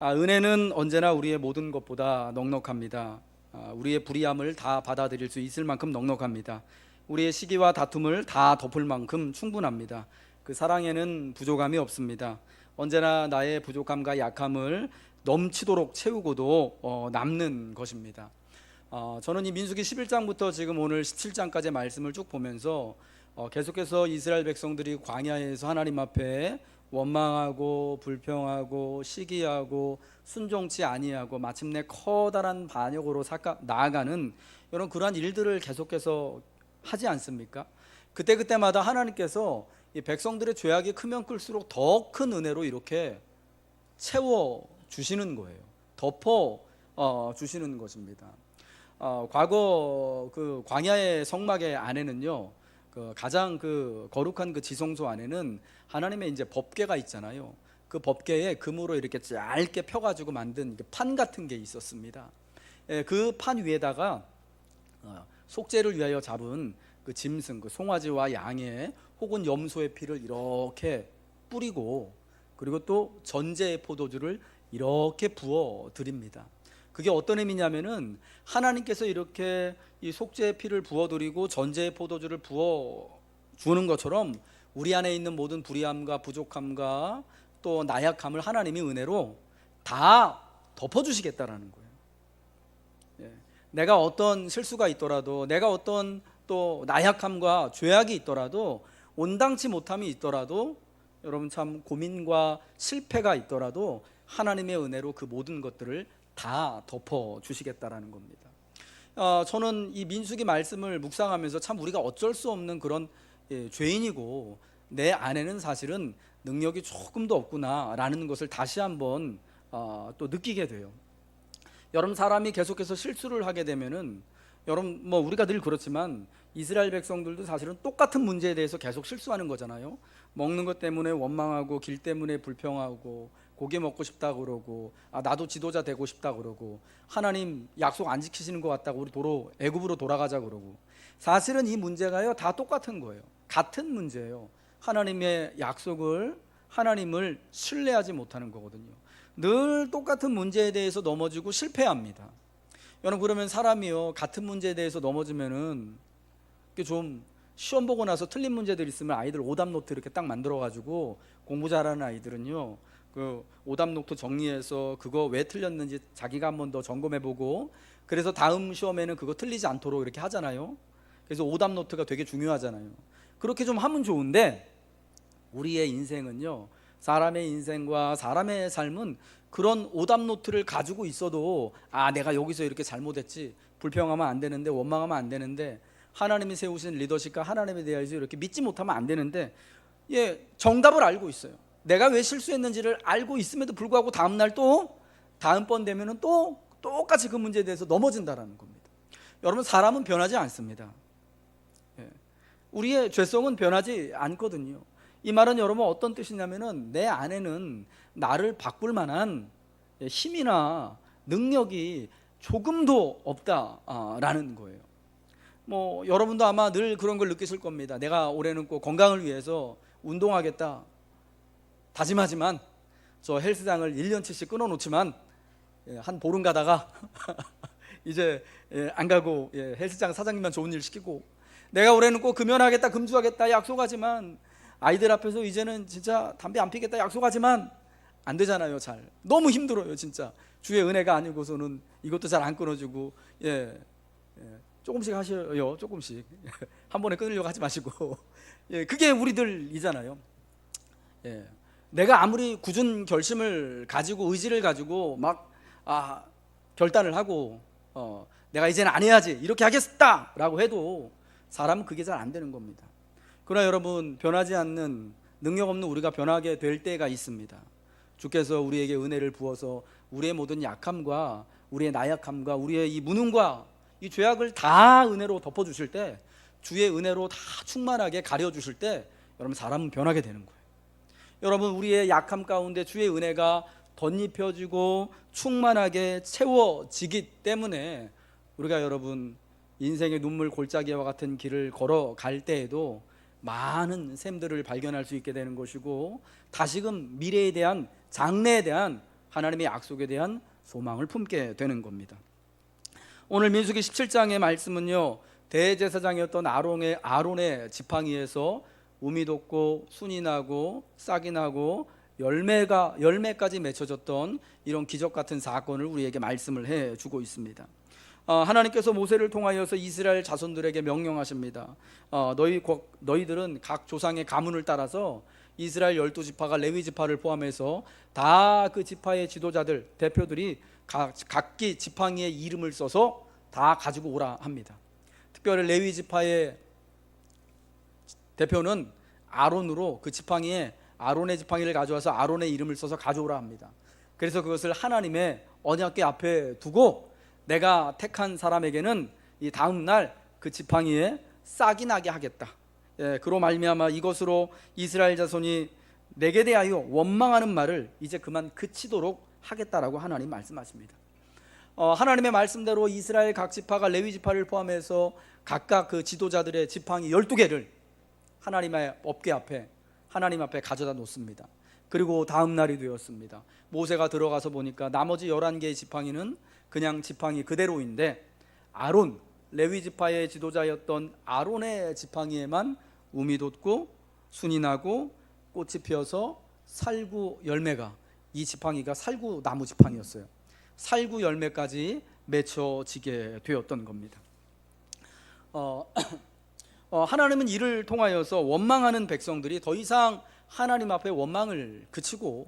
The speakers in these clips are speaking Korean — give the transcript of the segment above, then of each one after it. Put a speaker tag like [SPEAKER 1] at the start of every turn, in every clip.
[SPEAKER 1] 은혜는 언제나 우리의 모든 것보다 넉넉합니다. 우리의 불의함을 다 받아들일 수 있을 만큼 넉넉합니다. 우리의 시기와 다툼을 다 덮을 만큼 충분합니다. 그 사랑에는 부족함이 없습니다. 언제나 나의 부족함과 약함을 넘치도록 채우고도 남는 것입니다. 저는 이 민수기 11장부터 지금 오늘 17장까지의 말씀을 쭉 보면서 계속해서 이스라엘 백성들이 광야에서 하나님 앞에 원망하고 불평하고 시기하고 순종치 아니하고 마침내 커다란 반역으로 나아가는 이런 그러한 일들을 계속해서 하지 않습니까? 그때마다 하나님께서 이 백성들의 죄악이 크면 클수록 더 큰 은혜로 이렇게 채워 주시는 거예요. 덮어 주시는 것입니다. 과거 그 광야의 성막의 안에는요, 가장 거룩한 지성소 안에는 하나님의 이제 법궤가 있잖아요. 그 법궤에 금으로 이렇게 얇게 펴가지고 만든 판 같은 게 있었습니다. 그 판 위에다가 속죄를 위하여 잡은 그 짐승, 송아지와 양의 혹은 염소의 피를 이렇게 뿌리고, 그리고 또 전제의 포도주를 이렇게 부어 드립니다. 그게 어떤 의미냐면은 하나님께서 이렇게 이 속죄의 피를 부어드리고 전제의 포도주를 부어 주는 것처럼 우리 안에 있는 모든 불의함과 부족함과 또 나약함을 하나님이 은혜로 다 덮어주시겠다라는 거예요. 내가 어떤 실수가 있더라도, 내가 어떤 또 나약함과 죄악이 있더라도, 온당치 못함이 있더라도, 여러분 참 고민과 실패가 있더라도 하나님의 은혜로 그 모든 것들을 다 덮어 주시겠다라는 겁니다. 저는 이 민수기 말씀을 묵상하면서 참 우리가 어쩔 수 없는 그런 죄인이고 내 안에는 사실은 능력이 조금도 없구나라는 것을 다시 한번 또 느끼게 돼요. 여러분, 사람이 계속해서 실수를 하게 되면은, 여러분 우리가 늘 그렇지만 이스라엘 백성들도 사실은 똑같은 문제에 대해서 계속 실수하는 거잖아요. 먹는 것 때문에 원망하고, 길 때문에 불평하고, 고기 먹고 싶다 그러고, 나도 지도자 되고 싶다 그러고, 하나님 약속 안 지키시는 것 같다고 우리 애굽으로 돌아가자 그러고. 사실은 이 문제가요 다 똑같은 거예요. 같은 문제예요. 하나님의 약속을, 하나님을 신뢰하지 못하는 거거든요. 늘 똑같은 문제에 대해서 넘어지고 실패합니다. 여러분, 그러면 사람이요 같은 문제에 대해서 넘어지면은 좀 시험 보고 나서 틀린 문제들 있으면 아이들 오답 노트 이렇게 딱 만들어 가지고, 공부 잘하는 아이들은요 그 오답 노트 정리해서 그거 왜 틀렸는지 자기가 한 번 더 점검해 보고, 그래서 다음 시험에는 그거 틀리지 않도록 이렇게 하잖아요. 그래서 오답 노트가 되게 중요하잖아요. 그렇게 좀 하면 좋은데, 우리의 인생은요, 사람의 인생과 사람의 삶은 그런 오답 노트를 가지고 있어도 내가 여기서 이렇게 잘못했지, 불평하면 안 되는데, 원망하면 안 되는데, 하나님이 세우신 리더십과 하나님에 대해서 이렇게 믿지 못하면 안 되는데, 정답을 알고 있어요. 내가 왜 실수했는지를 알고 있음에도 불구하고 다음날 또 다음번 되면은 또 똑같이 그 문제에 대해서 넘어진다라는 겁니다. 여러분, 사람은 변하지 않습니다. 우리의 죄성은 변하지 않거든요. 이 말은 여러분 어떤 뜻이냐면은, 내 안에는 나를 바꿀 만한 힘이나 능력이 조금도 없다라는 거예요. 여러분도 아마 늘 그런 걸 느끼실 겁니다. 내가 올해는 꼭 건강을 위해서 운동하겠다 다짐하지만, 저 헬스장을 1년치씩 끊어놓지만 한 보름 가다가 이제 안 가고 헬스장 사장님만 좋은 일 시키고, 내가 올해는 꼭 금연하겠다, 금주하겠다 약속하지만, 아이들 앞에서 이제는 진짜 담배 안 피겠다 약속하지만 안 되잖아요. 잘 너무 힘들어요. 진짜 주의 은혜가 아니고서는 이것도 잘 안 끊어지고. 조금씩 하셔요. 조금씩 한 번에 끊으려고 하지 마시고. 그게 우리들이잖아요. 내가 아무리 굳은 결심을 가지고, 의지를 가지고 막 결단을 하고 내가 이제는 안 해야지, 이렇게 하겠다라고 해도 사람은 그게 잘 안 되는 겁니다. 그러나 여러분, 변하지 않는, 능력 없는 우리가 변하게 될 때가 있습니다. 주께서 우리에게 은혜를 부어서 우리의 모든 약함과 우리의 나약함과 우리의 이 무능과 이 죄악을 다 은혜로 덮어주실 때, 주의 은혜로 다 충만하게 가려주실 때, 여러분, 사람은 변하게 되는 거예요. 여러분, 우리의 약함 가운데 주의 은혜가 덧입혀지고 충만하게 채워지기 때문에 우리가 여러분 인생의 눈물 골짜기와 같은 길을 걸어갈 때에도 많은 샘들을 발견할 수 있게 되는 것이고, 다시금 미래에 대한, 장래에 대한 하나님의 약속에 대한 소망을 품게 되는 겁니다. 오늘 민수기 17장의 말씀은요, 대제사장이었던 아론의 지팡이에서 우미 돋고 순이 나고 싹이 나고 열매까지 맺혀졌던 이런 기적 같은 사건을 우리에게 말씀을 해주고 있습니다. 하나님께서 모세를 통하여서 이스라엘 자손들에게 명령하십니다. 너희들은 각 조상의 가문을 따라서 이스라엘 12지파가 레위 지파를 포함해서 다 그 지파의 지도자들, 대표들이 각기 지팡이의 이름을 써서 다 가지고 오라 합니다. 특별히 레위 지파의 대표는 아론으로 그 지팡이에 아론의 지팡이를 가져와서 아론의 이름을 써서 가져오라 합니다. 그래서 그것을 하나님의 언약궤 앞에 두고 내가 택한 사람에게는 이 다음 날 그 지팡이에 싹이 나게 하겠다. 그로 말미암아 이것으로 이스라엘 자손이 내게 대하여 원망하는 말을 이제 그만 그치도록 하겠다라고 하나님 말씀하십니다. 하나님의 말씀대로 이스라엘 각 지파가 레위 지파를 포함해서 각각 그 지도자들의 지팡이 12개를 하나님의 법궤 앞에 하나님 앞에 가져다 놓습니다. 그리고 다음 날이 되었습니다. 모세가 들어가서 보니까 나머지 11개의 지팡이는 그냥 지팡이 그대로인데 아론, 레위 지파의 지도자였던 아론의 지팡이에만 우미 돋고 순이 나고 꽃이 피어서 살구 열매가, 이 지팡이가 살구 나무 지팡이였어요. 살구 열매까지 맺혀지게 되었던 겁니다. 하나님은 이를 통하여서 원망하는 백성들이 더 이상 하나님 앞에 원망을 그치고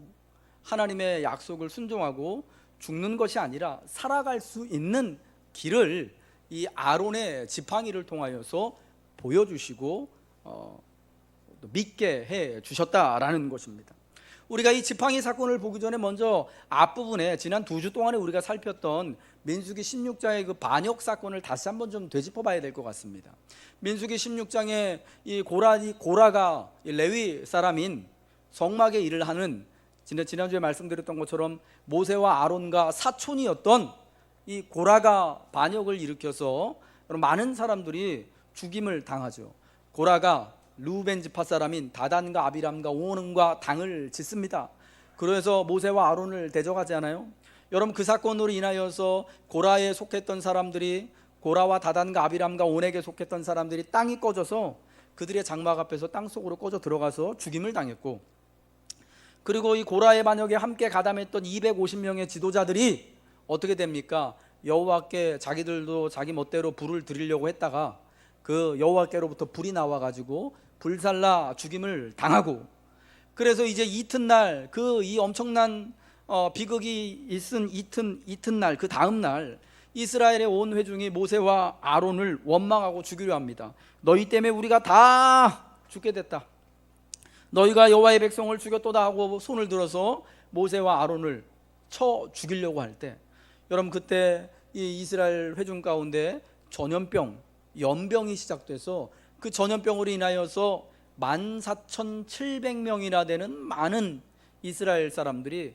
[SPEAKER 1] 하나님의 약속을 순종하고 죽는 것이 아니라 살아갈 수 있는 길을 이 아론의 지팡이를 통하여서 보여주시고 믿게 해 주셨다라는 것입니다. 우리가 이 지팡이 사건을 보기 전에 먼저 앞부분에 지난 2주 동안에 우리가 살폈던 민수기 16장의 그 반역 사건을 다시 한번 좀 되짚어 봐야 될 것 같습니다. 민수기 16장에 이 고라가 레위 사람인 성막의 일을 하는, 지난주에 말씀드렸던 것처럼 모세와 아론과 사촌이었던 이 고라가 반역을 일으켜서 많은 사람들이 죽임을 당하죠. 고라가 르우벤 지파 사람인 다단과 아비람과 오는과 당을 짓습니다. 그래서 모세와 아론을 대적하지 않아요? 여러분, 그 사건으로 인하여서 고라에 속했던 사람들이, 고라와 다단과 아비람과 온에게 속했던 사람들이 땅이 꺼져서 그들의 장막 앞에서 땅속으로 꺼져 들어가서 죽임을 당했고, 그리고 이 고라의 반역에 함께 가담했던 250명의 지도자들이 어떻게 됩니까? 여호와께 자기들도 자기 멋대로 불을 드리려고 했다가 그 여호와께로부터 불이 나와가지고 불살라 죽임을 당하고, 그래서 이제 이튿날 그 이 엄청난 비극이 있은 이튿날, 그 다음 날 이스라엘의 온 회중이 모세와 아론을 원망하고 죽이려 합니다. 너희 때문에 우리가 다 죽게 됐다. 너희가 여호와의 백성을 죽였도다 하고 손을 들어서 모세와 아론을 쳐 죽이려고 할 때, 여러분, 그때 이 이스라엘 회중 가운데 전염병, 연병이 시작돼서 그 전염병으로 인하여서 14,700명이나 되는 많은 이스라엘 사람들이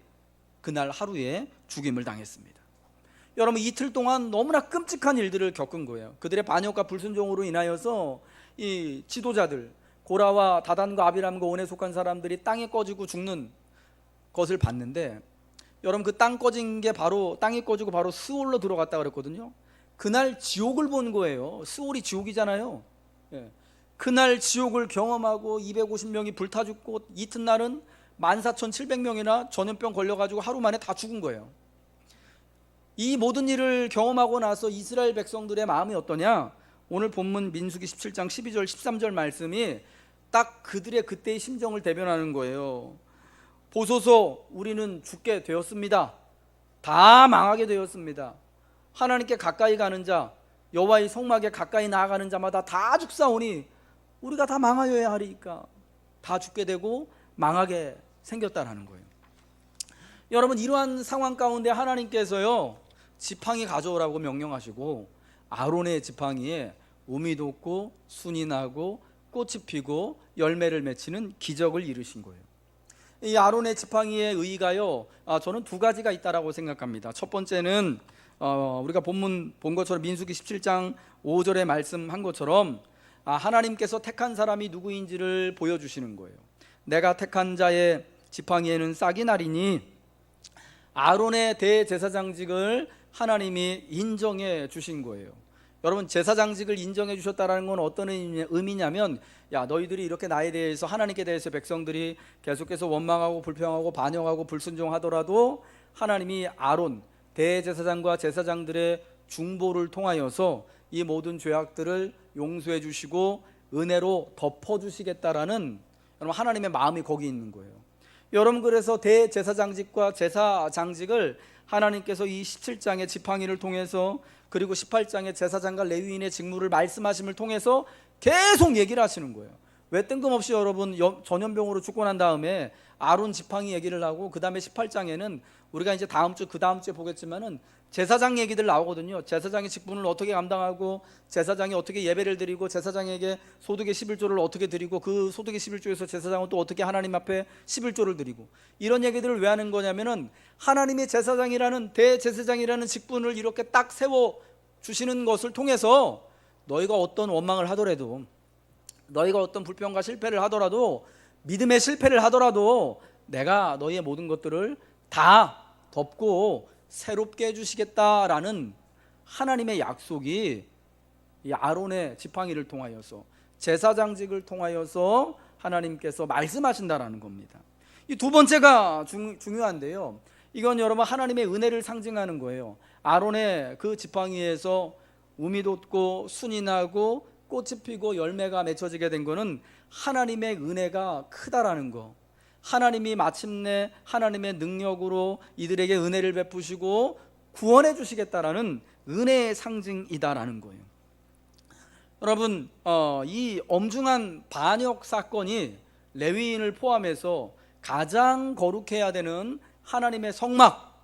[SPEAKER 1] 그날 하루에 죽임을 당했습니다. 여러분, 이틀 동안 너무나 끔찍한 일들을 겪은 거예요. 그들의 반역과 불순종으로 인하여서 이 지도자들, 고라와 다단과 아비람과 온에 속한 사람들이 땅에 꺼지고 죽는 것을 봤는데, 여러분, 그 땅이 꺼지고 바로 스올로 들어갔다 그랬거든요. 그날 지옥을 본 거예요. 스올이 지옥이잖아요. 그날 지옥을 경험하고 250명이 불타 죽고 이튿날은 14,700명이나 전염병 걸려가지고 하루 만에 다 죽은 거예요. 이 모든 일을 경험하고 나서 이스라엘 백성들의 마음이 어떠냐? 오늘 본문 민수기 17장 12절 13절 말씀이 딱 그들의 그때의 심정을 대변하는 거예요. 보소서, 우리는 죽게 되었습니다. 다 망하게 되었습니다. 하나님께 가까이 가는 자, 여호와의 성막에 가까이 나아가는 자마다 다 죽사오니 우리가 다 망하여야 하리까. 다 죽게 되고 망하게 생겼다라는 거예요. 여러분, 이러한 상황 가운데 하나님께서요, 지팡이 가져오라고 명령하시고 아론의 지팡이에 우미 돋고 순이 나고 꽃이 피고 열매를 맺히는 기적을 이루신 거예요. 이 아론의 지팡이의 의의가요, 저는 두 가지가 있다라고 생각합니다. 첫 번째는 우리가 본문 본 것처럼 민수기 17장 5절에 말씀한 것처럼 하나님께서 택한 사람이 누구인지를 보여주시는 거예요. 내가 택한 자의 지팡이에는 싹이 나리니 아론의 대제사장직을 하나님이 인정해 주신 거예요. 여러분, 제사장직을 인정해 주셨다는 건 어떤 의미냐면, 야, 너희들이 이렇게 나에 대해서, 하나님께 대해서 백성들이 계속해서 원망하고 불평하고 반역하고 불순종하더라도 하나님이 아론 대제사장과 제사장들의 중보를 통하여서 이 모든 죄악들을 용서해 주시고 은혜로 덮어 주시겠다라는, 여러분, 하나님의 마음이 거기 있는 거예요. 여러분, 그래서 대제사장직과 제사장직을 하나님께서 이 17장의 지팡이를 통해서, 그리고 18장의 제사장과 레위인의 직무를 말씀하심을 통해서 계속 얘기를 하시는 거예요. 왜 뜬금없이 여러분 전염병으로 죽고 난 다음에 아론 지팡이 얘기를 하고, 그 다음에 18장에는 우리가 이제 그 다음 주에 보겠지만은 제사장 얘기들 나오거든요. 제사장의 직분을 어떻게 감당하고, 제사장이 어떻게 예배를 드리고, 제사장에게 소득의 11조를 어떻게 드리고, 그 소득의 11조에서 제사장은 또 어떻게 하나님 앞에 11조를 드리고, 이런 얘기들을 왜 하는 거냐면은 하나님의 제사장이라는, 대제사장이라는 직분을 이렇게 딱 세워 주시는 것을 통해서 너희가 어떤 원망을 하더라도, 너희가 어떤 불평과 실패를 하더라도, 믿음의 실패를 하더라도 내가 너희의 모든 것들을 다 덮고 새롭게 해주시겠다라는 하나님의 약속이 이 아론의 지팡이를 통하여서, 제사장직을 통하여서 하나님께서 말씀하신다라는 겁니다. 이 두 번째가 중요한데요, 이건 여러분 하나님의 은혜를 상징하는 거예요. 아론의 그 지팡이에서 우미 돋고 순이 나고 꽃이 피고 열매가 맺혀지게 된 거는 하나님의 은혜가 크다라는 거, 하나님이 마침내 하나님의 능력으로 이들에게 은혜를 베푸시고 구원해 주시겠다라는 은혜의 상징이다라는 거예요. 여러분, 이 엄중한 반역 사건이 레위인을 포함해서 가장 거룩해야 되는 하나님의 성막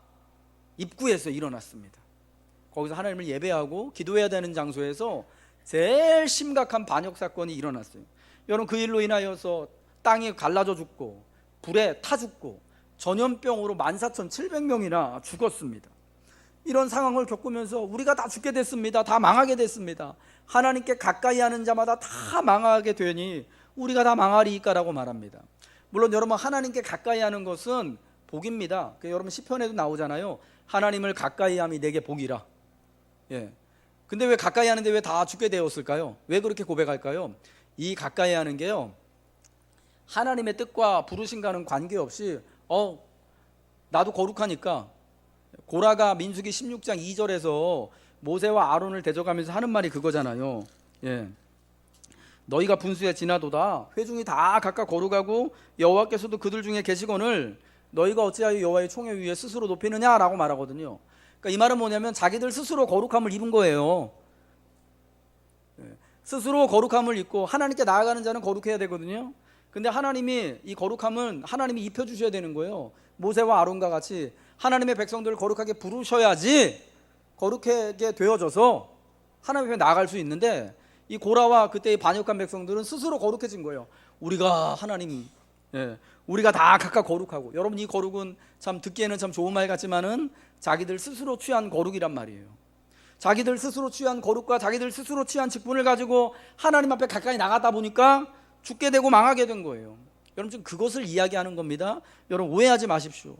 [SPEAKER 1] 입구에서 일어났습니다. 거기서 하나님을 예배하고 기도해야 되는 장소에서 제일 심각한 반역 사건이 일어났어요. 여러분, 그 일로 인하여서 땅이 갈라져 죽고 불에 타 죽고 전염병으로 14,700명이나 죽었습니다. 이런 상황을 겪으면서 우리가 다 죽게 됐습니다. 다 망하게 됐습니다. 하나님께 가까이 하는 자마다 다 망하게 되니 우리가 다 망하리이까라고 말합니다. 물론 여러분, 하나님께 가까이 하는 것은 복입니다. 여러분, 시편에도 나오잖아요. 하나님을 가까이 함이 내게 복이라. 예. 근데 왜 가까이 하는데 왜 다 죽게 되었을까요? 왜 그렇게 고백할까요? 이 가까이 하는 게요, 하나님의 뜻과 부르심과는 관계없이 나도 거룩하니까, 고라가 민수기 16장 2절에서 모세와 아론을 대적하면서 하는 말이 그거잖아요. 예. 너희가 분수에 지나도다 회중이 다 각각 거룩하고 여호와께서도 그들 중에 계시거늘 너희가 어찌하여 여호와의 총회 위에 스스로 높이느냐라고 말하거든요. 그러니까 이 말은 뭐냐면 자기들 스스로 거룩함을 입은 거예요. 스스로 거룩함을 입고 하나님께 나아가는 자는 거룩해야 되거든요. 근데 하나님이 이 거룩함은 하나님이 입혀주셔야 되는 거예요. 모세와 아론과 같이 하나님의 백성들을 거룩하게 부르셔야지 거룩하게 되어져서 하나님 앞에 나아갈 수 있는데, 이 고라와 그때의 반역한 백성들은 스스로 거룩해진 거예요. 우리가 하나님, 우리가 다 각각 거룩하고, 여러분, 이 거룩은 참 듣기에는 참 좋은 말 같지만은 자기들 스스로 취한 거룩이란 말이에요. 자기들 스스로 취한 거룩과 자기들 스스로 취한 직분을 가지고 하나님 앞에 가까이 나가다 보니까 죽게 되고 망하게 된 거예요. 여러분, 지금 그것을 이야기하는 겁니다. 여러분, 오해하지 마십시오.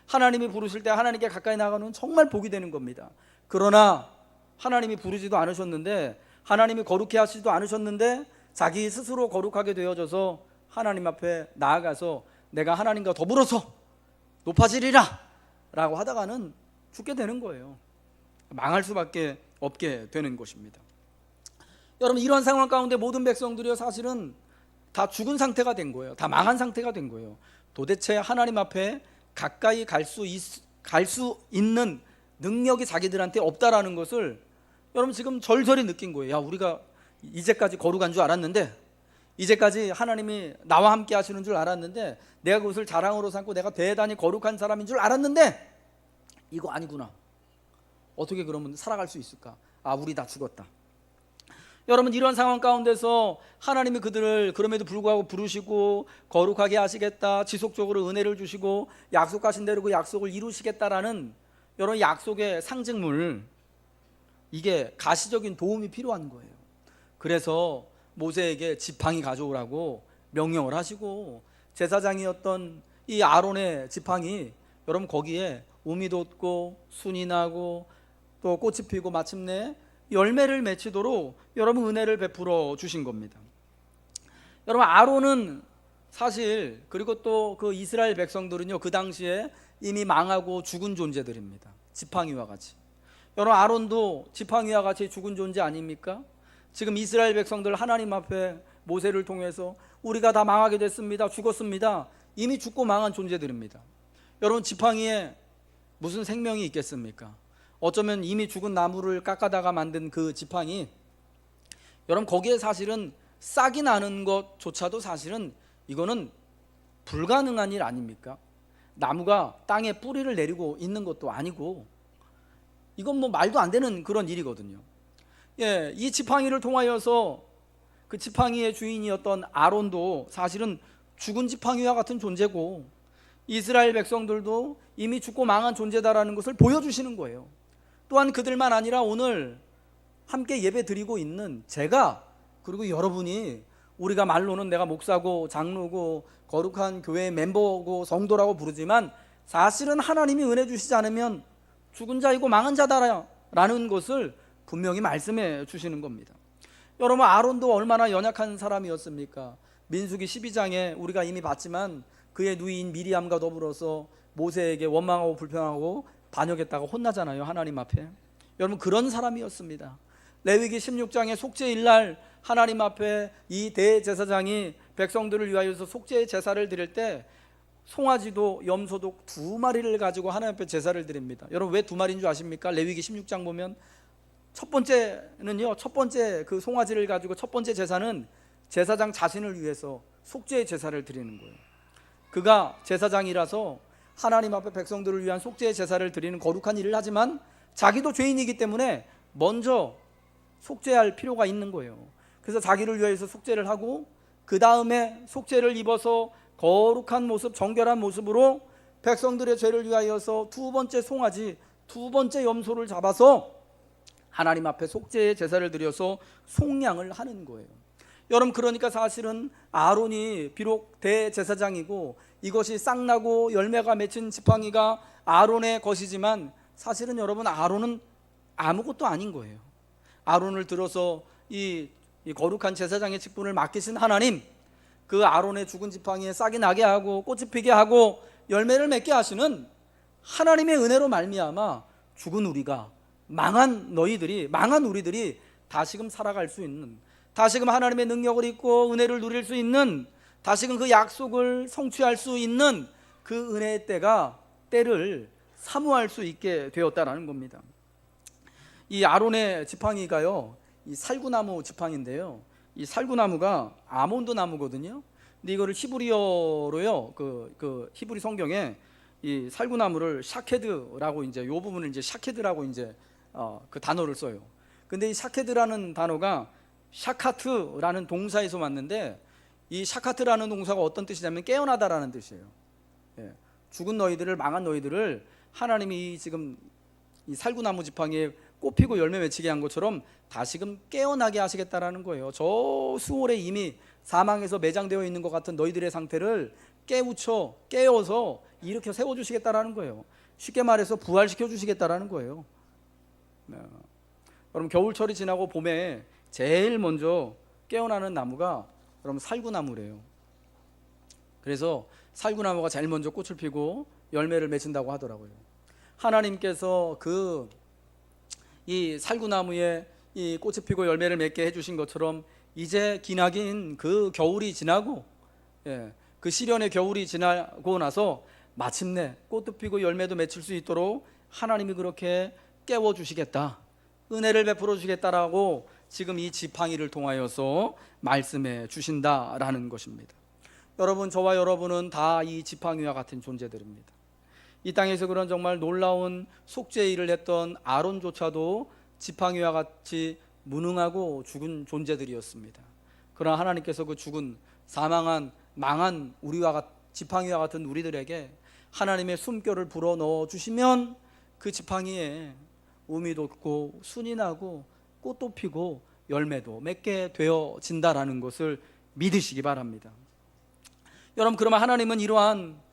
[SPEAKER 1] 하나님이 부르실 때 하나님께 가까이 나가는 정말 복이 되는 겁니다. 그러나 하나님이 부르지도 않으셨는데, 하나님이 거룩해 하시지도 않으셨는데 자기 스스로 거룩하게 되어져서 하나님 앞에 나아가서 내가 하나님과 더불어서 높아지리라 라고 하다가는 죽게 되는 거예요. 망할 수밖에 없게 되는 것입니다. 여러분, 이런 상황 가운데 모든 백성들이 사실은 다 죽은 상태가 된 거예요. 다 망한 상태가 된 거예요. 도대체 하나님 앞에 가까이 갈 수 있는 능력이 자기들한테 없다라는 것을 여러분 지금 절절히 느낀 거예요. 야, 우리가 이제까지 거룩한 줄 알았는데, 이제까지 하나님이 나와 함께 하시는 줄 알았는데, 내가 그것을 자랑으로 삼고 내가 대단히 거룩한 사람인 줄 알았는데 이거 아니구나. 어떻게 그러면 살아갈 수 있을까? 우리 다 죽었다. 여러분, 이런 상황 가운데서 하나님이 그들을 그럼에도 불구하고 부르시고 거룩하게 하시겠다, 지속적으로 은혜를 주시고 약속하신 대로 그 약속을 이루시겠다라는 여러분 약속의 상징물, 이게 가시적인 도움이 필요한 거예요. 그래서 모세에게 지팡이 가져오라고 명령을 하시고, 제사장이었던 이 아론의 지팡이, 여러분 거기에 우미 돋고 순이 나고 또 꽃이 피고 마침내 열매를 맺히도록 여러분 은혜를 베풀어 주신 겁니다. 여러분 아론은 사실 그리고 또 그 이스라엘 백성들은요 그 당시에 이미 망하고 죽은 존재들입니다. 지팡이와 같이. 여러분 아론도 지팡이와 같이 죽은 존재 아닙니까? 지금 이스라엘 백성들 하나님 앞에 모세를 통해서 우리가 다 망하게 됐습니다. 죽었습니다. 이미 죽고 망한 존재들입니다. 여러분 지팡이에 무슨 생명이 있겠습니까? 어쩌면 이미 죽은 나무를 깎아다가 만든 그 지팡이, 여러분 거기에 사실은 싹이 나는 것조차도 사실은 이거는 불가능한 일 아닙니까? 나무가 땅에 뿌리를 내리고 있는 것도 아니고 이건 뭐 말도 안 되는 그런 일이거든요. 예, 이 지팡이를 통하여서 그 지팡이의 주인이었던 아론도 사실은 죽은 지팡이와 같은 존재고 이스라엘 백성들도 이미 죽고 망한 존재다라는 것을 보여주시는 거예요. 또한 그들만 아니라 오늘 함께 예배 드리고 있는 제가 그리고 여러분이, 우리가 말로는 내가 목사고 장로고 거룩한 교회 멤버고 성도라고 부르지만 사실은 하나님이 은혜 주시지 않으면 죽은 자이고 망한 자다라는 것을 분명히 말씀해 주시는 겁니다. 여러분 아론도 얼마나 연약한 사람이었습니까? 민수기 12장에 우리가 이미 봤지만 그의 누이인 미리암과 더불어서 모세에게 원망하고 불평하고 반역했다가 혼나잖아요, 하나님 앞에. 여러분 그런 사람이었습니다. 레위기 16장에 속죄일날 하나님 앞에 이 대제사장이 백성들을 위하여서 속죄의 제사를 드릴 때 송아지도 염소도 2마리를 가지고 하나님 앞에 제사를 드립니다. 여러분 왜 2마리인 줄 아십니까? 레위기 16장 보면 첫 번째 그 송아지를 가지고 첫 번째 제사는 제사장 자신을 위해서 속죄의 제사를 드리는 거예요. 그가 제사장이라서 하나님 앞에 백성들을 위한 속죄의 제사를 드리는 거룩한 일을 하지만 자기도 죄인이기 때문에 먼저 속죄할 필요가 있는 거예요. 그래서 자기를 위해서 속죄를 하고 그 다음에 속죄를 입어서 거룩한 모습, 정결한 모습으로 백성들의 죄를 위하여서 2번째 송아지, 2번째 염소를 잡아서 하나님 앞에 속죄의 제사를 드려서 속량을 하는 거예요. 여러분 그러니까 사실은 아론이 비록 대제사장이고 이것이 싹나고 열매가 맺힌 지팡이가 아론의 것이지만 사실은 여러분 아론은 아무것도 아닌 거예요. 아론을 들어서 이 거룩한 제사장의 직분을 맡기신 하나님, 그 아론의 죽은 지팡이에 싹이 나게 하고 꽃이 피게 하고 열매를 맺게 하시는 하나님의 은혜로 말미암아 죽은 우리가, 망한 우리들이 다시금 살아갈 수 있는, 다시금 하나님의 능력을 입고 은혜를 누릴 수 있는, 다시금 그 약속을 성취할 수 있는 그 은혜의 때를 사모할 수 있게 되었다라는 겁니다. 이 아론의 지팡이가요, 이 살구나무 지팡이인데요, 이 살구나무가 아몬드 나무거든요. 근데 이거를 히브리어로요, 그 히브리 성경에 이 살구나무를 샤케드라고 이제 요 부분을 이제 샤케드라고 이제 그 단어를 써요. 근데 이 샤케드라는 단어가 샤카트라는 동사에서 왔는데, 이 샤카트라는 동사가 어떤 뜻이냐면 깨어나다라는 뜻이에요. 예. 죽은 너희들을, 망한 너희들을 하나님이 지금 이 살구나무 지팡이에 꽃피고 열매 맺히게 한 것처럼 다시금 깨어나게 하시겠다라는 거예요. 저 수월에 이미 사망에서 매장되어 있는 것 같은 너희들의 상태를 깨워서 일으켜 세워주시겠다라는 거예요. 쉽게 말해서 부활시켜 주시겠다라는 거예요. 여러분 겨울철이 지나고 봄에 제일 먼저 깨어나는 나무가 여러분 살구나무래요. 그래서 살구나무가 제일 먼저 꽃을 피고 열매를 맺힌다고 하더라고요. 하나님께서 이 살구나무에 이 꽃이 피고 열매를 맺게 해주신 것처럼 이제 기나긴 그 겨울이 지나고, 그 시련의 겨울이 지나고 나서 마침내 꽃도 피고 열매도 맺힐 수 있도록 하나님이 그렇게 깨워주시겠다, 은혜를 베풀어 주시겠다라고 지금 이 지팡이를 통하여서 말씀해 주신다라는 것입니다. 여러분, 저와 여러분은 다 이 지팡이와 같은 존재들입니다. 이 땅에서 그런 정말 놀라운 속죄의 일을 했던 아론조차도 지팡이와 같이 무능하고 죽은 존재들이었습니다. 그러나 하나님께서 그 죽은, 사망한, 망한 지팡이와 같은 우리들에게 하나님의 숨결을 불어넣어 주시면 그 지팡이에 우미 돋고 순이 나고 꽃도 피고 열매도 맺게 되어진다라는 것을 믿으시기 바랍니다. 여러분, 그러면 하나님은 이러한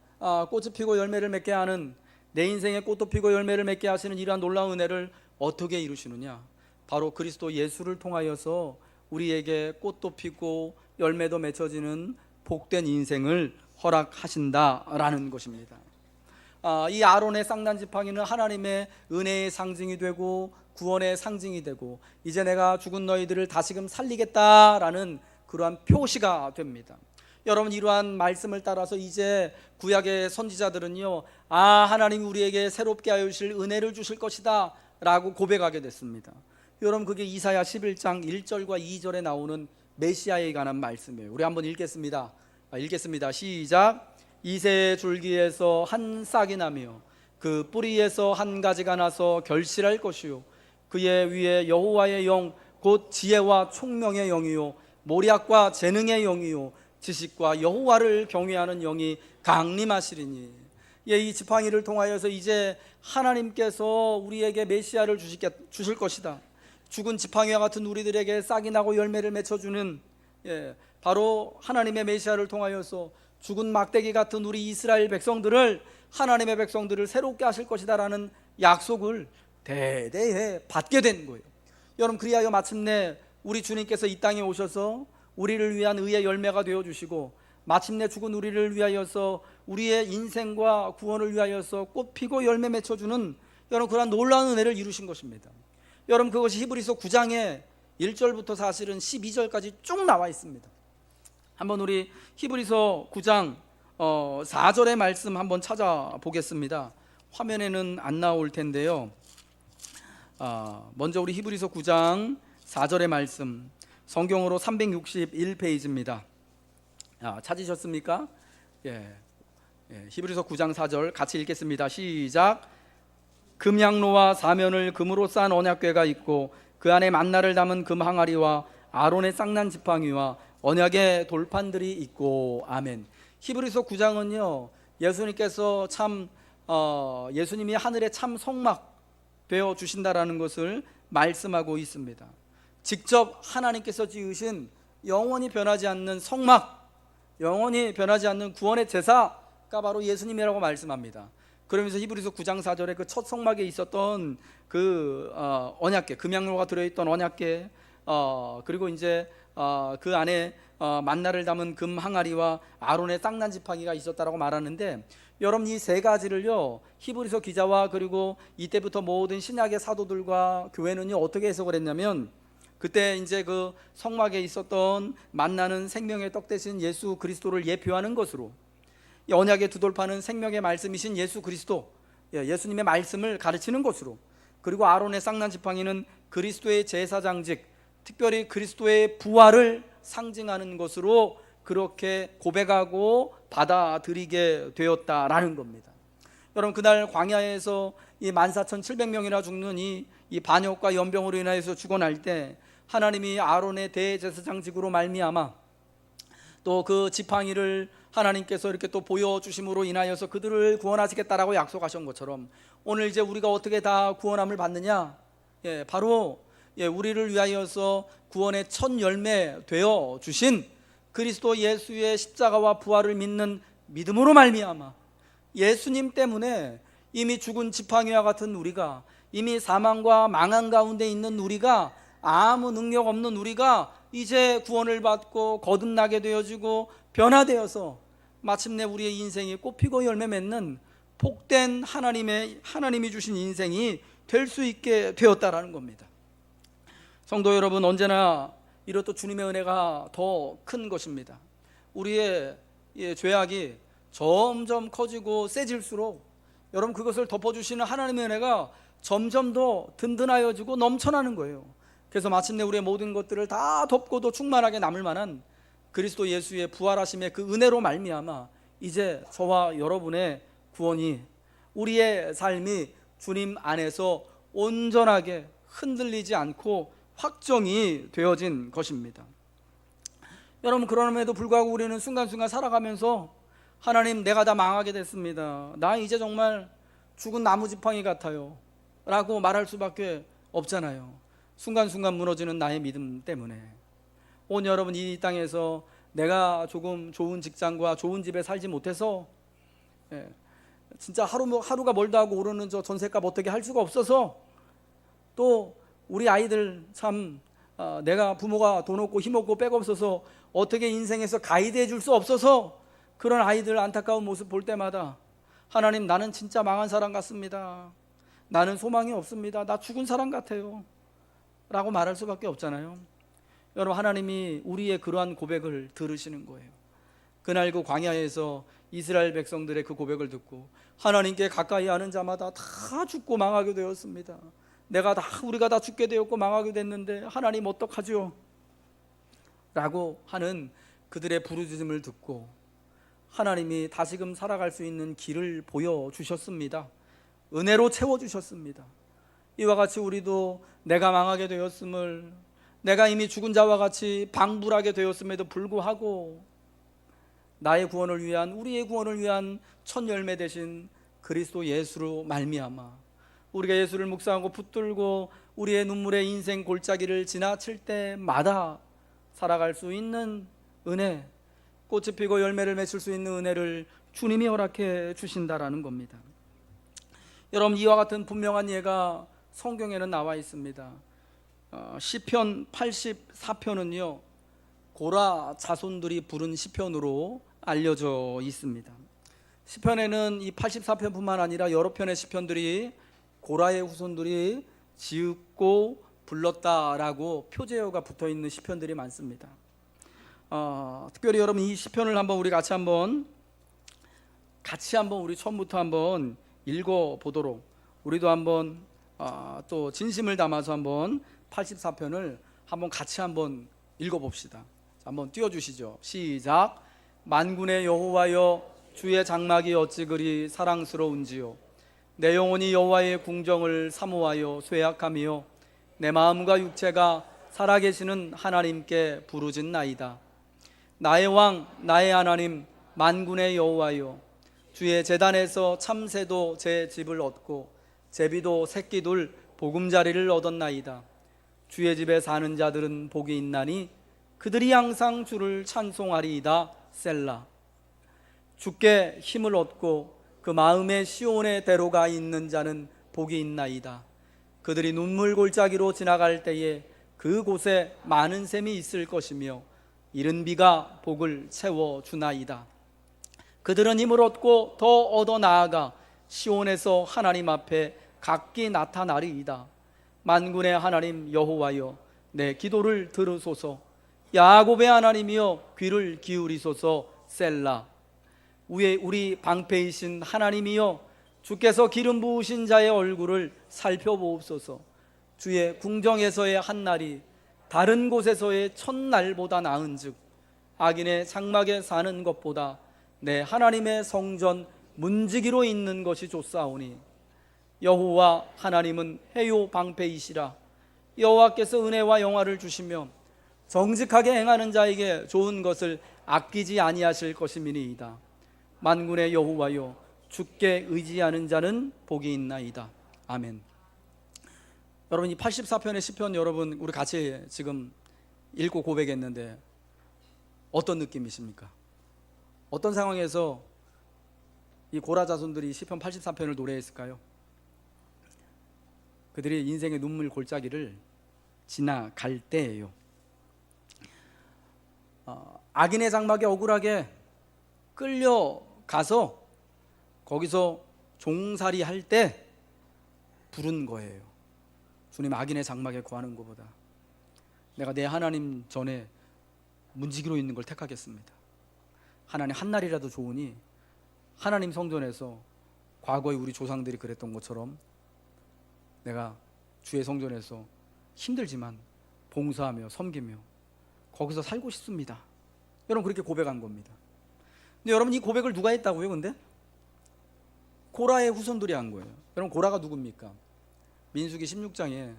[SPEAKER 1] 꽃이 피고 열매를 맺게 하는 내 인생에 꽃도 피고 열매를 맺게 하시는 이러한 놀라운 은혜를 어떻게 이루시느냐? 바로 그리스도 예수를 통하여서 우리에게 꽃도 피고 열매도 맺혀지는 복된 인생을 허락하신다라는 것입니다. 이 아론의 쌍난 지팡이는 하나님의 은혜의 상징이 되고 구원의 상징이 되고 이제 내가 죽은 너희들을 다시금 살리겠다라는 그러한 표시가 됩니다. 여러분, 이러한 말씀을 따라서 이제 구약의 선지자들은요, 하나님이 우리에게 새롭게 하여 주실 은혜를 주실 것이다 라고 고백하게 됐습니다. 여러분, 그게 이사야 11장 1절과 2절에 나오는 메시아에 관한 말씀이에요. 우리 한번 읽겠습니다. 시작. 이새의 줄기에서 한 싹이 나며 그 뿌리에서 한 가지가 나서 결실할 것이요 그의 위에 여호와의 영 곧 지혜와 총명의 영이요 모략과 재능의 영이요 지식과 여호와를 경외하는 영이 강림하시리니. 이 지팡이를 통하여서 이제 하나님께서 우리에게 메시아를 주실 것이다. 죽은 지팡이와 같은 우리들에게 싹이 나고 열매를 맺혀주는 바로 하나님의 메시아를 통하여서 죽은 막대기 같은 우리 이스라엘 백성들을, 하나님의 백성들을 새롭게 하실 것이다 라는 약속을 대대에 받게 된 거예요. 여러분, 그리하여 마침내 우리 주님께서 이 땅에 오셔서 우리를 위한 의의 열매가 되어주시고 마침내 죽은 우리를 위하여서 우리의 인생과 구원을 위하여서 꽃피고 열매 맺혀주는 여러분 그러한 놀라운 은혜를 이루신 것입니다. 여러분, 그것이 히브리서 9장에 1절부터 사실은 12절까지 쭉 나와 있습니다. 한번 우리 히브리서 9장 4절의 말씀 한번 찾아보겠습니다. 화면에는 안 나올 텐데요. 먼저 우리 히브리서 9장 4절의 말씀, 성경으로 361페이지입니다. 찾으셨습니까? 히브리서 9장 4절 같이 읽겠습니다. 시작. 금향로와 사면을 금으로 싼 언약궤가 있고 그 안에 만나를 담은 금 항아리와 아론의 쌍난 지팡이와 언약의 돌판들이 있고. 아멘. 히브리서 9장은요, 예수님께서 예수님이 하늘의 참 성막 되어 주신다라는 것을 말씀하고 있습니다. 직접 하나님께서 지으신 영원히 변하지 않는 성막, 영원히 변하지 않는 구원의 제사가 바로 예수님이라고 말씀합니다. 그러면서 히브리서 9장 4절에 그 첫 성막에 있었던 그 언약궤, 금향로가 들어있던 언약궤, 그리고 이제 그 안에 만나를 담은 금 항아리와 아론의 쌍난 지팡이가 있었다라고 말하는데, 여러분, 이 세 가지를요, 히브리서 기자와 그리고 이때부터 모든 신약의 사도들과 교회는요 어떻게 해석을 했냐면, 그때 이제 그 성막에 있었던 만나는 생명의 떡 대신 예수 그리스도를 예표하는 것으로, 이 언약의 두 돌판은 생명의 말씀이신 예수 그리스도, 예수님의 말씀을 가르치는 것으로, 그리고 아론의 쌍난 지팡이는 그리스도의 제사장직, 특별히 그리스도의 부활을 상징하는 것으로 그렇게 고백하고 받아들이게 되었다라는 겁니다. 여러분, 그날 광야에서 이 14,700명이나 죽는 이 반역과 연병으로 인하여서 죽어날 때 하나님이 아론의 대제사장직으로 말미암아 또 그 지팡이를 하나님께서 이렇게 또 보여주심으로 인하여서 그들을 구원하시겠다라고 약속하신 것처럼 오늘 이제 우리가 어떻게 다 구원함을 받느냐? 바로 우리를 위하여서 구원의 첫 열매 되어 주신 그리스도 예수의 십자가와 부활을 믿는 믿음으로 말미암아 예수님 때문에 이미 죽은 지팡이와 같은 우리가, 이미 사망과 망한 가운데 있는 우리가, 아무 능력 없는 우리가 이제 구원을 받고 거듭나게 되어지고 변화되어서 마침내 우리의 인생이 꽃피고 열매 맺는 복된 하나님이 주신 인생이 될 수 있게 되었다라는 겁니다. 성도 여러분, 언제나 이렇듯 주님의 은혜가 더 큰 것입니다. 우리의 죄악이 점점 커지고 세질수록 여러분 그것을 덮어주시는 하나님의 은혜가 점점 더 든든하여지고 넘쳐나는 거예요. 그래서 마침내 우리의 모든 것들을 다 덮고도 충만하게 남을 만한 그리스도 예수의 부활하심의 그 은혜로 말미암아 이제 저와 여러분의 구원이, 우리의 삶이 주님 안에서 온전하게 흔들리지 않고 확정이 되어진 것입니다. 여러분, 그럼에도 불구하고 우리는 순간순간 살아가면서 하나님, 내가 다 망하게 됐습니다, 나 이제 정말 죽은 나무지팡이 같아요 라고 말할 수밖에 없잖아요. 순간순간 무너지는 나의 믿음 때문에. 오늘 여러분, 이 땅에서 내가 조금 좋은 직장과 좋은 집에 살지 못해서 진짜 하루가 멀다 하고 오르는 저 전셋값 어떻게 할 수가 없어서, 또 우리 아이들 참 내가 부모가 돈 없고 힘 없고 백 없어서 어떻게 인생에서 가이드해 줄 수 없어서 그런 아이들 안타까운 모습 볼 때마다 하나님, 나는 진짜 망한 사람 같습니다. 나는 소망이 없습니다. 나 죽은 사람 같아요 라고 말할 수밖에 없잖아요. 여러분, 하나님이 우리의 그러한 고백을 들으시는 거예요. 그날 그 광야에서 이스라엘 백성들의 그 고백을 듣고 하나님께 가까이 하는 자마다 다 죽고 망하게 되었습니다. 우리가 다 죽게 되었고 망하게 됐는데 하나님 어떡하죠? 라고 하는 그들의 부르짖음을 듣고 하나님이 다시금 살아갈 수 있는 길을 보여주셨습니다. 은혜로 채워주셨습니다. 이와 같이 우리도 내가 망하게 되었음을, 내가 이미 죽은 자와 같이 방불하게 되었음에도 불구하고 나의 구원을 위한, 우리의 구원을 위한 첫 열매 되신 그리스도 예수로 말미암아 우리가 예수를 묵상하고 붙들고 우리의 눈물의 인생 골짜기를 지나칠 때마다 살아갈 수 있는 은혜, 꽃이 피고 열매를 맺을 수 있는 은혜를 주님이 허락해 주신다라는 겁니다. 여러분, 이와 같은 분명한 예가 성경에는 나와 있습니다. 시편 84편은요 고라 자손들이 부른 시편으로 알려져 있습니다. 시편에는 이 84편뿐만 아니라 여러 편의 시편들이 고라의 후손들이 지었고 불렀다라고 표제어가 붙어있는 시편들이 많습니다. 특별히 여러분, 이 시편을 우리 같이 한번 우리 처음부터 한번 읽어보도록, 우리도 한번 또 진심을 담아서 한번 84편을 한번 같이 한번 읽어봅시다. 한번 띄워주시죠. 시작. 만군의 여호와여, 주의 장막이 어찌 그리 사랑스러운지요. 내 영혼이 여호와의 궁정을 사모하여 쇠약하며 내 마음과 육체가 살아계시는 하나님께 부르짖나이다. 나의 왕, 나의 하나님, 만군의 여호와여, 주의 제단에서 참새도 제 집을 얻고 제비도 새끼둘 보금자리를 얻었나이다. 주의 집에 사는 자들은 복이 있나니 그들이 항상 주를 찬송하리이다. 셀라. 주께 힘을 얻고 그 마음에 시온의 대로가 있는 자는 복이 있나이다. 그들이 눈물 골짜기로 지나갈 때에 그곳에 많은 샘이 있을 것이며 이른 비가 복을 채워주나이다. 그들은 힘을 얻고 더 얻어 나아가 시온에서 하나님 앞에 각기 나타나리이다. 만군의 하나님 여호와여, 내 기도를 들으소서. 야곱의 하나님이여, 귀를 기울이소서. 셀라. 우리 방패이신 하나님이여, 주께서 기름 부으신 자의 얼굴을 살펴보옵소서. 주의 궁정에서의 한 날이 다른 곳에서의 첫날보다 나은즉 악인의 장막에 사는 것보다 내 하나님의 성전 문지기로 있는 것이 좋사오니 여호와 하나님은 해요 방패이시라. 여호와께서 은혜와 영화를 주시며 정직하게 행하는 자에게 좋은 것을 아끼지 아니하실 것임이니이다. 만군의 여호와여, 주께 의지하는 자는 복이 있나이다. 아멘. 여러분, 이 84편의 시편 여러분 우리 같이 지금 읽고 고백했는데 어떤 느낌이십니까? 어떤 상황에서 이 고라 자손들이 시편 84편을 노래했을까요? 그들이 인생의 눈물 골짜기를 지나갈 때예요. 악인의 장막에 억울하게 끌려가서 거기서 종살이 할 때 부른 거예요. 주님, 악인의 장막에 거하는 것보다 내가 내 하나님 전에 문지기로 있는 걸 택하겠습니다. 하나님, 한 날이라도 좋으니 하나님 성전에서 과거에 우리 조상들이 그랬던 것처럼 내가 주의 성전에서 힘들지만 봉사하며 섬기며 거기서 살고 싶습니다. 여러분, 그렇게 고백한 겁니다. 근데 여러분, 이 고백을 누가 했다고요? 근데 고라의 후손들이 한 거예요. 여러분, 고라가 누굽니까? 민수기 16장에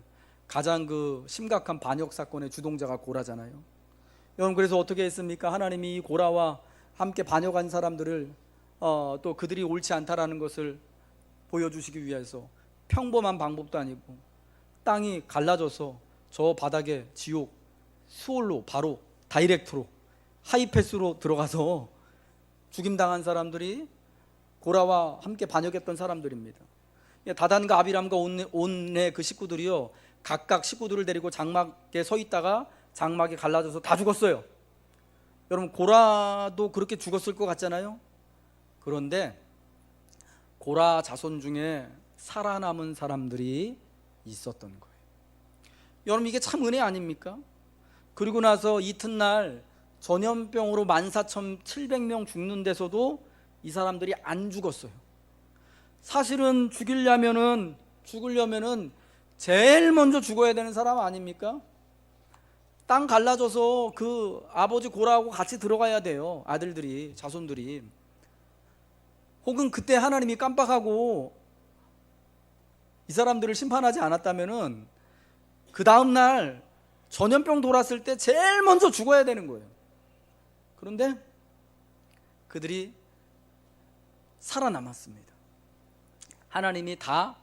[SPEAKER 1] 가장 그 심각한 반역 사건의 주동자가 고라잖아요. 여러분, 그래서 어떻게 했습니까? 하나님이 고라와 함께 반역한 사람들을 또 그들이 옳지 않다라는 것을 보여주시기 위해서 평범한 방법도 아니고 땅이 갈라져서 저 바닥에 지옥 수월로 바로 다이렉트로 하이패스로 들어가서 죽임당한 사람들이 고라와 함께 반역했던 사람들입니다. 다단과 아비람과 온의 그 식구들이요, 각각 식구들을 데리고 장막에 서 있다가 장막이 갈라져서 다 죽었어요. 여러분, 고라도 그렇게 죽었을 것 같잖아요. 그런데 고라 자손 중에 살아남은 사람들이 있었던 거예요. 여러분, 이게 참 은혜 아닙니까? 그리고 나서 이튿날 전염병으로 14,700명 죽는 데서도 이 사람들이 안 죽었어요. 사실은 죽으려면은 제일 먼저 죽어야 되는 사람 아닙니까? 땅 갈라져서 그 아버지 고라하고 같이 들어가야 돼요. 아들들이, 자손들이. 혹은 그때 하나님이 깜빡하고 이 사람들을 심판하지 않았다면은 그 다음날 전염병 돌았을 때 제일 먼저 죽어야 되는 거예요. 그런데 그들이 살아남았습니다. 하나님이 다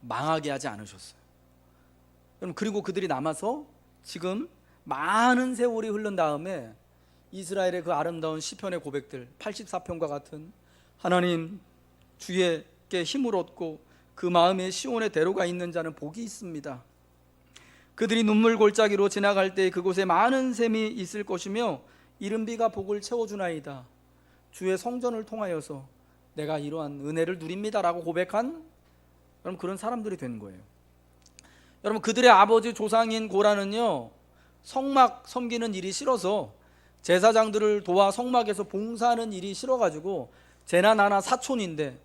[SPEAKER 1] 망하게 하지 않으셨어요. 그리고 그들이 남아서 지금 많은 세월이 흐른 다음에 이스라엘의 그 아름다운 시편의 고백들, 84편과 같은 하나님 주의께 힘을 얻고 그 마음에 시온의 대로가 있는 자는 복이 있습니다. 그들이 눈물 골짜기로 지나갈 때 그곳에 많은 샘이 있을 것이며 이른 비가 복을 채워주나이다. 주의 성전을 통하여서 내가 이러한 은혜를 누립니다 라고 고백한 여러분, 그런 사람들이 된 거예요. 여러분, 그들의 아버지 조상인 고라는요, 성막 섬기는 일이 싫어서 제사장들을 도와 성막에서 봉사하는 일이 싫어가지고, 쟤나 나나 사촌인데,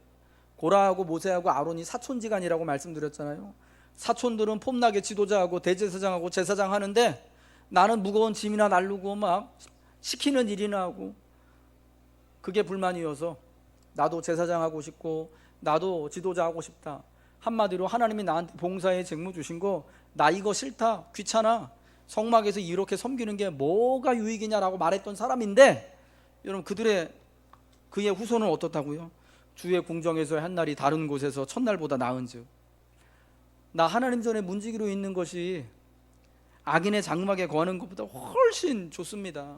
[SPEAKER 1] 고라하고 모세하고 아론이 사촌지간이라고 말씀드렸잖아요. 사촌들은 폼나게 지도자하고 대제사장하고 제사장 하는데 나는 무거운 짐이나 날르고 막 시키는 일이나 하고, 그게 불만이어서 나도 제사장 하고 싶고 나도 지도자 하고 싶다. 한마디로 하나님이 나한테 봉사의 직무 주신 거 나 이거 싫다, 귀찮아, 성막에서 이렇게 섬기는 게 뭐가 유익이냐라고 말했던 사람인데, 여러분, 그의 후손은 어떻다고요? 주의 궁정에서의 한 날이 다른 곳에서 첫날보다 나은즉 나 하나님 전에 문지기로 있는 것이 악인의 장막에 거하는 것보다 훨씬 좋습니다.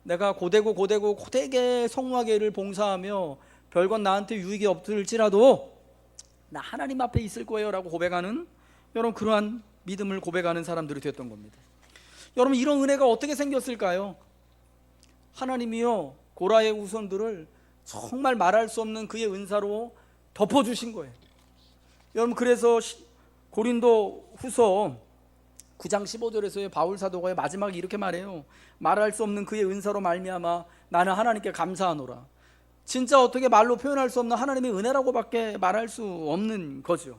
[SPEAKER 1] 내가 고되게 성막에를 봉사하며 별건 나한테 유익이 없을지라도 나 하나님 앞에 있을 거예요 라고 고백하는, 여러분, 그러한 믿음을 고백하는 사람들이 됐던 겁니다. 여러분, 이런 은혜가 어떻게 생겼을까요? 하나님이요, 고라의 후손들을 정말 말할 수 없는 그의 은사로 덮어주신 거예요. 여러분, 그래서 고린도 후서 9장 15절에서의 바울 사도가 마지막에 이렇게 말해요. 말할 수 없는 그의 은사로 말미암아 나는 하나님께 감사하노라. 진짜 어떻게 말로 표현할 수 없는 하나님의 은혜라고밖에 말할 수 없는 거죠.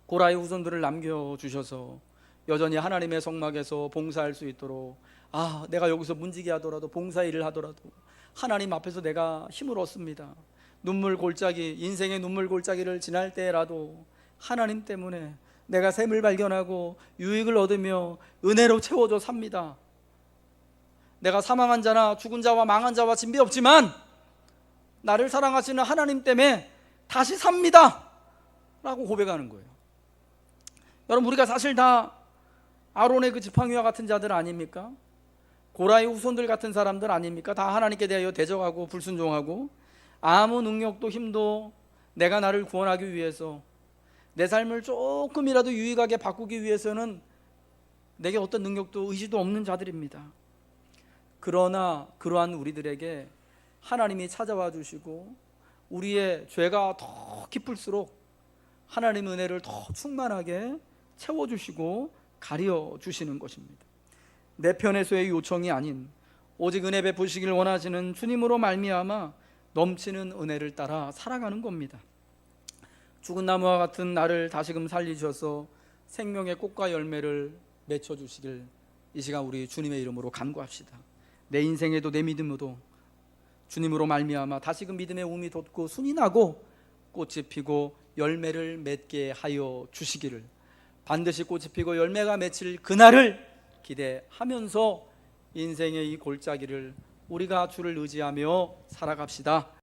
[SPEAKER 1] 고라의 후손들을 남겨주셔서 여전히 하나님의 성막에서 봉사할 수 있도록, 내가 여기서 문지기 하더라도 봉사 일을 하더라도 하나님 앞에서 내가 힘을 얻습니다. 인생의 눈물 골짜기를 지날 때라도 하나님 때문에 내가 샘을 발견하고 유익을 얻으며 은혜로 채워져 삽니다. 내가 사망한 자나 죽은 자와 망한 자와 진비 없지만 나를 사랑하시는 하나님 때문에 다시 삽니다 라고 고백하는 거예요. 여러분, 우리가 사실 다 아론의 그 지팡이와 같은 자들 아닙니까? 고라의 후손들 같은 사람들 아닙니까? 다 하나님께 대하여 대적하고 불순종하고 아무 능력도 힘도 내가 나를 구원하기 위해서, 내 삶을 조금이라도 유익하게 바꾸기 위해서는 내게 어떤 능력도 의지도 없는 자들입니다. 그러나 그러한 우리들에게 하나님이 찾아와 주시고 우리의 죄가 더 깊을수록 하나님의 은혜를 더 충만하게 채워주시고 가려주시는 것입니다. 내 편에서의 요청이 아닌 오직 은혜 베푸시길 원하시는 주님으로 말미암아 넘치는 은혜를 따라 살아가는 겁니다. 죽은 나무와 같은 나를 다시금 살리셔서 생명의 꽃과 열매를 맺혀주시길 이 시간 우리 주님의 이름으로 간구합시다. 내 인생에도 내 믿음에도 주님으로 말미암아 다시금 믿음의 움이 돋고 순이 나고 꽃이 피고 열매를 맺게 하여 주시기를, 반드시 꽃이 피고 열매가 맺힐 그날을 기대하면서 인생의 이 골짜기를 우리가 주를 의지하며 살아갑시다.